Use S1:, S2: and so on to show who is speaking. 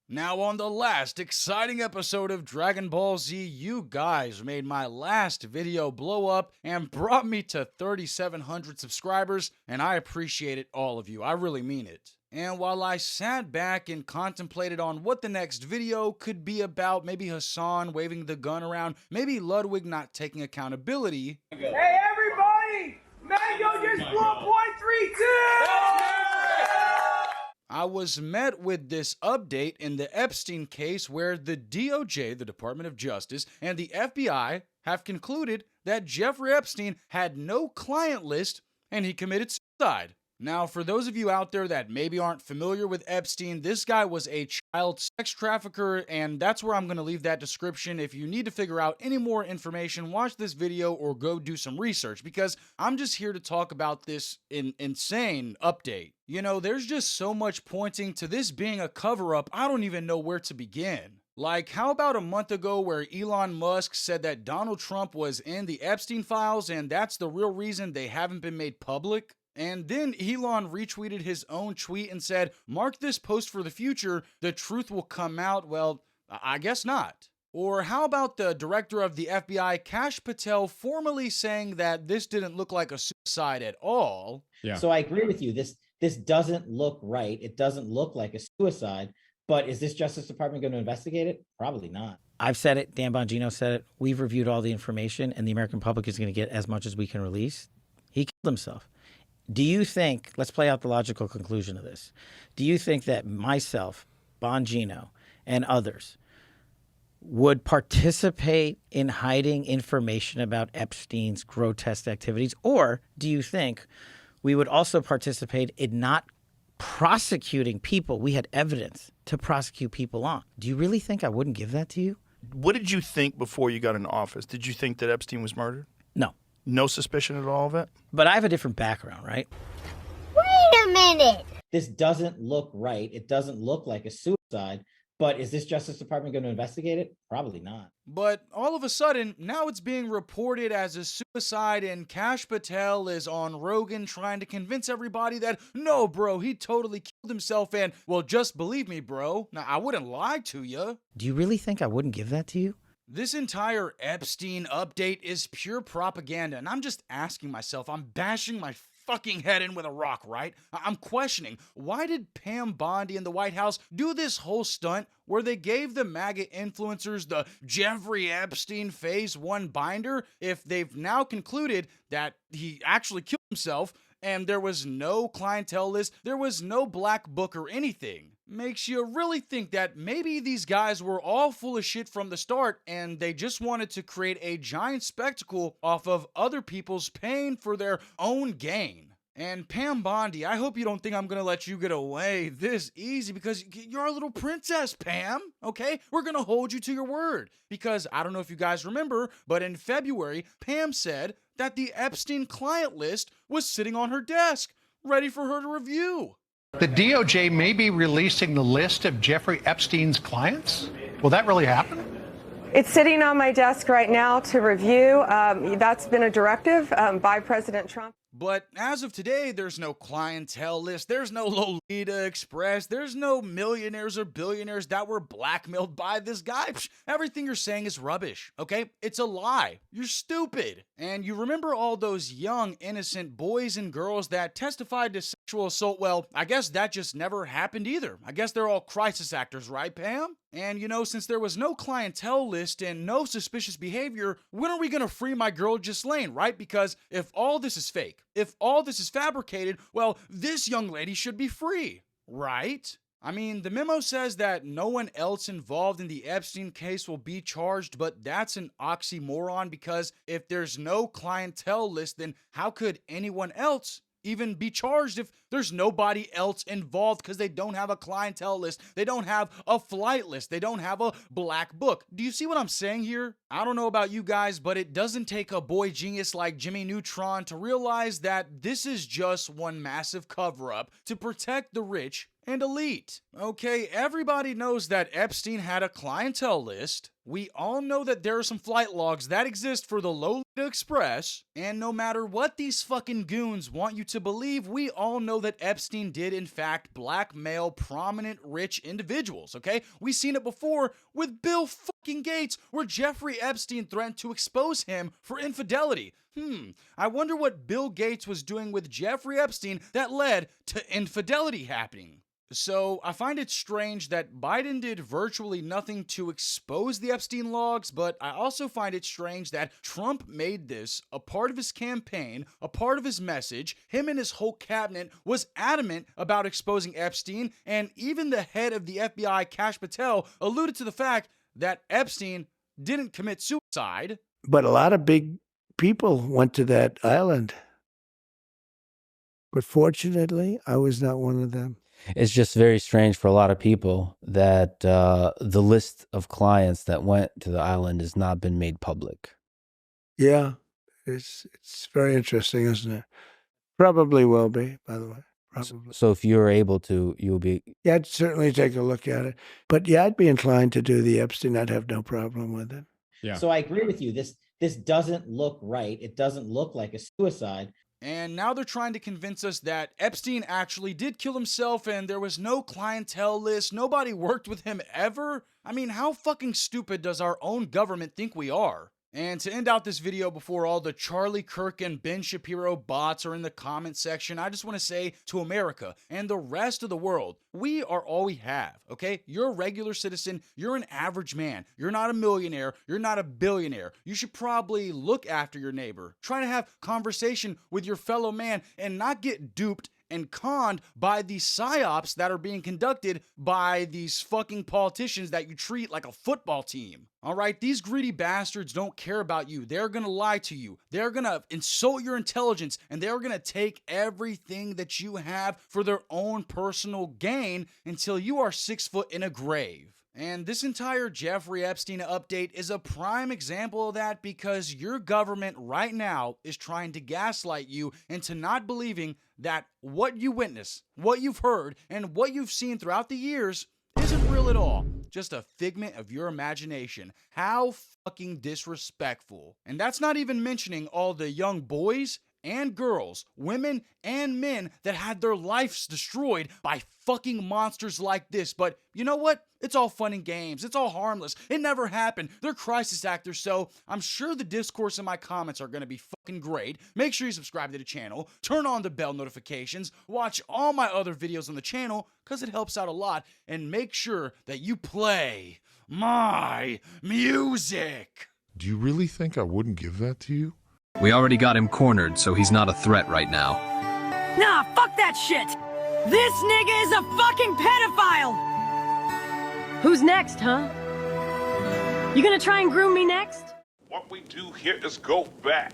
S1: Now, on the last exciting episode of Dragon Ball Z, you guys made my last video blow up and brought me to 3,700 subscribers, and I appreciate it, all of you. I really mean it. And while I sat back and contemplated on what the next video could be about, maybe Hassan waving the gun around, maybe Ludwig not taking accountability.
S2: Hey everybody! Mango just blew a .32!
S1: I was met with this update in the Epstein case where the DOJ, the Department of Justice, and the FBI have concluded that Jeffrey Epstein had no client list and he committed suicide. Now, for those of you out there that maybe aren't familiar with Epstein, this guy was a child sex trafficker, and that's where I'm going to leave that description. If you need to figure out any more information, watch this video or go do some research, because I'm just here to talk about this insane update. You know, there's just so much pointing to this being a cover-up, I don't even know where to begin. Like, how about a month ago where Elon Musk said that Donald Trump was in the Epstein files, and that's the real reason they haven't been made public? And then Elon retweeted his own tweet and said, "Mark this post for the future, the truth will come out." Well, I guess not. Or how about the director of the FBI, Kash Patel, formally saying that this didn't look like a suicide at all?
S3: Yeah.
S4: So I agree with you. This doesn't look right. It doesn't look like a suicide. But is this Justice Department going to investigate it? Probably not. I've said it. Dan Bongino said it. We've reviewed all the information, and the American public is going to get as much as we can release. He killed himself. Do you think, let's play out the logical conclusion of this. Do you think that myself, Bongino, and others would participate in hiding information about Epstein's grotesque activities? Or do you think we would also participate in not prosecuting people we had evidence to prosecute people on? Do you really think I wouldn't give that to you?
S5: What did you think before you got into office? Did you think that Epstein was murdered?
S4: No.
S5: No suspicion at all of it?
S4: But I have a different background, right?
S6: Wait a minute.
S4: This doesn't look right. It doesn't look like a suicide. But is this Justice Department going to investigate it? Probably not.
S1: But all of a sudden, now it's being reported as a suicide, and Kash Patel is on Rogan trying to convince everybody that, no, bro, he totally killed himself, and, well, just believe me, bro. Now, I wouldn't lie to you.
S4: Do you really think I wouldn't give that to you?
S1: This entire Epstein update is pure propaganda, and I'm just asking myself, I'm bashing my fucking head in with a rock, right? I'm questioning, why did Pam Bondi and the White House do this whole stunt where they gave the MAGA influencers the Jeffrey Epstein Phase 1 binder if they've now concluded that he actually killed himself and there was no clientele list, there was no black book or anything? Makes you really think that maybe these guys were all full of shit from the start and they just wanted to create a giant spectacle off of other people's pain for their own gain. And Pam Bondi, I hope you don't think I'm gonna let you get away this easy, because you're a little princess, Pam, okay? We're gonna hold you to your word. Because I don't know if you guys remember, but in February, Pam said that the Epstein client list was sitting on her desk, ready for her to review.
S7: The DOJ may be releasing the list of Jeffrey Epstein's clients? Will that really happen?
S8: It's sitting on my desk right now to review. That's been a directive by President Trump.
S1: But as of today, there's no clientele list, there's no Lolita Express, there's no millionaires or billionaires that were blackmailed by this guy. Psh, everything you're saying is rubbish, okay? It's a lie. You're stupid. And you remember all those young, innocent boys and girls that testified to sexual assault? Well, I guess that just never happened either. I guess they're all crisis actors, right, Pam? And you know, since there was no clientele list and no suspicious behavior, when are we gonna free my girl Ghislaine, right? Because if all this is fake, if all this is fabricated, well, this young lady should be free, right? I mean, the memo says that no one else involved in the Epstein case will be charged, but that's an oxymoron, because if there's no clientele list, then how could anyone else even be charged if there's nobody else involved, because they don't have a clientele list, they don't have a flight list, they don't have a black book? Do you see what I'm saying here? I don't know about you guys, but it doesn't take a boy genius like Jimmy Neutron to realize that this is just one massive cover-up to protect the rich and elite. Okay, everybody knows that Epstein had a clientele list. We all know that there are some flight logs that exist for the Lolita Express, and no matter what these fucking goons want you to believe, we all know that Epstein did in fact blackmail prominent rich individuals, okay? We've seen it before with Bill fucking Gates, where Jeffrey Epstein threatened to expose him for infidelity. I wonder what Bill Gates was doing with Jeffrey Epstein that led to infidelity happening. So I find it strange that Biden did virtually nothing to expose the Epstein logs, but I also find it strange that Trump made this a part of his campaign, a part of his message. Him and his whole cabinet was adamant about exposing Epstein, and even the head of the FBI, Kash Patel, alluded to the fact that Epstein didn't commit suicide.
S3: But a lot of big people went to that island. But fortunately, I was not one of them.
S9: It's just very strange for a lot of people that the list of clients that went to the island has not been made public.
S3: Yeah, it's very interesting, isn't it? Probably will be, by the way. Probably.
S9: So if you're able to, you'll be...
S3: Yeah, I'd certainly take a look at it. But yeah, I'd be inclined to do the Epstein. I'd have no problem with it.
S4: Yeah. So I agree with you. This doesn't look right. It doesn't look like a suicide.
S1: And now they're trying to convince us that Epstein actually did kill himself and there was no clientele list, nobody worked with him ever. I mean, how fucking stupid does our own government think we are? And to end out this video before all the Charlie Kirk and Ben Shapiro bots are in the comment section, I just want to say to America and the rest of the world, we are all we have, okay? You're a regular citizen. You're an average man. You're not a millionaire. You're not a billionaire. You should probably look after your neighbor. Try to have conversation with your fellow man and not get duped and conned by these psyops that are being conducted by these fucking politicians that you treat like a football team. All right, these greedy bastards don't care about you. They're gonna lie to you. They're gonna insult your intelligence, and they're gonna take everything that you have for their own personal gain until you are 6 foot in a grave. And this entire Jeffrey Epstein update is a prime example of that, because your government right now is trying to gaslight you into not believing that what you witness, what you've heard, and what you've seen throughout the years isn't real at all. Just a figment of your imagination. How fucking disrespectful. And that's not even mentioning all the young boys and girls, women and men that had their lives destroyed by fucking monsters like this. But you know what? It's all fun and games. It's all harmless. It never happened. They're crisis actors, so I'm sure the discourse in my comments are going to be fucking great. Make sure you subscribe to the channel, turn on the bell notifications, watch all my other videos on the channel, because it helps out a lot, and make sure that you play my music.
S10: Do you really think I wouldn't give that to you?
S11: We already got him cornered, so he's not a threat right now.
S12: Nah, fuck that shit! This nigga is a fucking pedophile! Who's next, huh? You gonna try and groom me next?
S13: What we do here is go back.